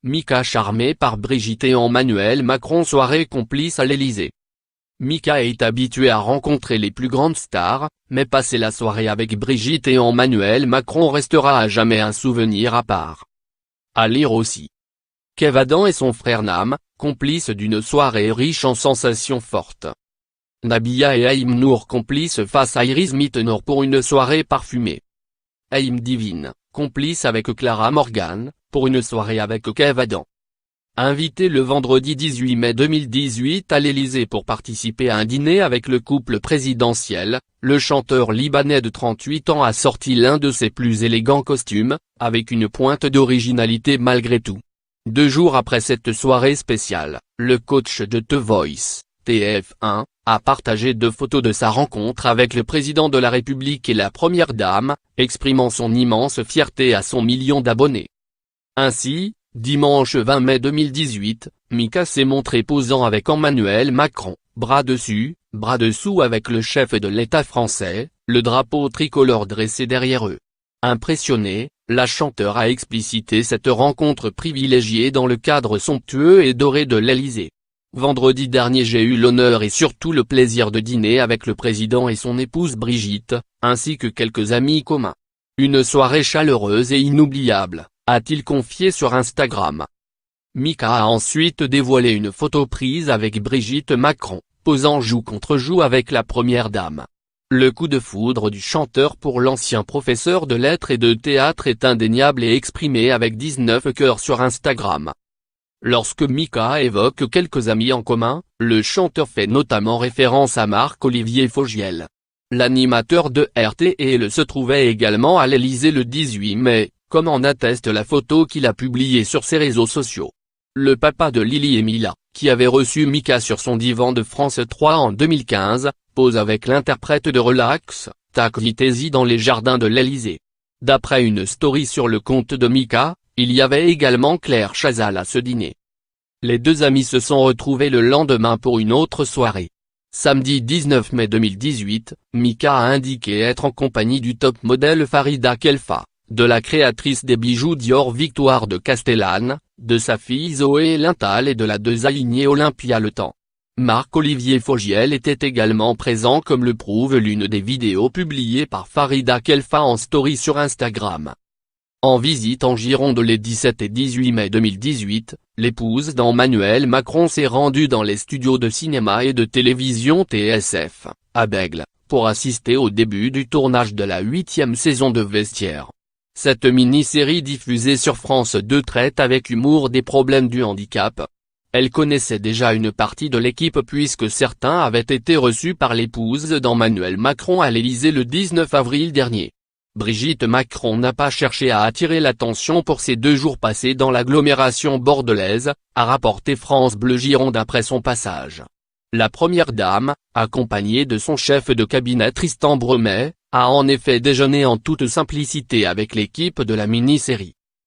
Mika charmé par Brigitte et Emmanuel Macron. Soirée complice à l'Élysée. Mika est habitué à rencontrer les plus grandes stars, mais passer la soirée avec Brigitte et Emmanuel Macron restera à jamais un souvenir à part. À lire aussi. Kev Adams et son frère Nam, complices d'une soirée riche en sensations fortes. Nabila et Haïm Nour complices face à Iris Mittenor pour une soirée parfumée. Haïm Divine, complice avec Clara Morgan, pour une soirée avec Kev Adams. Invité le vendredi 18 mai 2018 à l'Élysée pour participer à un dîner avec le couple présidentiel, le chanteur libanais de 38 ans a sorti l'un de ses plus élégants costumes, avec une pointe d'originalité malgré tout. 2 jours après cette soirée spéciale, le coach de The Voice, TF1, a partagé 2 photos de sa rencontre avec le président de la République et la première dame, exprimant son immense fierté à son million d'abonnés. Ainsi, dimanche 20 mai 2018, Mika s'est montré posant avec Emmanuel Macron, bras dessus, bras dessous avec le chef de l'État français, le drapeau tricolore dressé derrière eux. Impressionnée, la chanteuse a explicité cette rencontre privilégiée dans le cadre somptueux et doré de l'Élysée. Vendredi dernier, j'ai eu l'honneur et surtout le plaisir de dîner avec le président et son épouse Brigitte, ainsi que quelques amis communs. Une soirée chaleureuse et inoubliable, a-t-il confié sur Instagram. Mika a ensuite dévoilé une photo prise avec Brigitte Macron, posant joue contre joue avec la première dame. Le coup de foudre du chanteur pour l'ancien professeur de lettres et de théâtre est indéniable et exprimé avec 19 cœurs sur Instagram. Lorsque Mika évoque quelques amis en commun, le chanteur fait notamment référence à Marc-Olivier Fogiel. L'animateur de RTL se trouvait également à l'Élysée le 18 mai, comme en atteste la photo qu'il a publiée sur ses réseaux sociaux. Le papa de Lily et Mila, qui avait reçu Mika sur son divan de France 3 en 2015, pose avec l'interprète de Relax, Take It Easy dans les jardins de l'Élysée. D'après une story sur le compte de Mika, il y avait également Claire Chazal à ce dîner. Les 2 amis se sont retrouvés le lendemain pour une autre soirée. Samedi 19 mai 2018, Mika a indiqué être en compagnie du top modèle Farida Khelfa, de la créatrice des bijoux Dior Victoire de Castellane, de sa fille Zoé Lintal et de la designer Olympia Le Temps. Marc-Olivier Fogiel était également présent comme le prouve l'une des vidéos publiées par Farida Khelfa en story sur Instagram. En visite en Gironde les 17 et 18 mai 2018, l'épouse d'Emmanuel Macron s'est rendue dans les studios de cinéma et de télévision TSF, à Bègles, pour assister au début du tournage de la 8e saison de Vestiaire. Cette mini-série diffusée sur France 2 traite avec humour des problèmes du handicap. Elle connaissait déjà une partie de l'équipe puisque certains avaient été reçus par l'épouse d'Emmanuel Macron à l'Élysée le 19 avril dernier. Brigitte Macron n'a pas cherché à attirer l'attention pour ces 2 jours passés dans l'agglomération bordelaise, a rapporté France Bleu Gironde après son passage. La première dame, accompagnée de son chef de cabinet Tristan Bremet, a en effet déjeuné en toute simplicité avec l'équipe de la mini-série.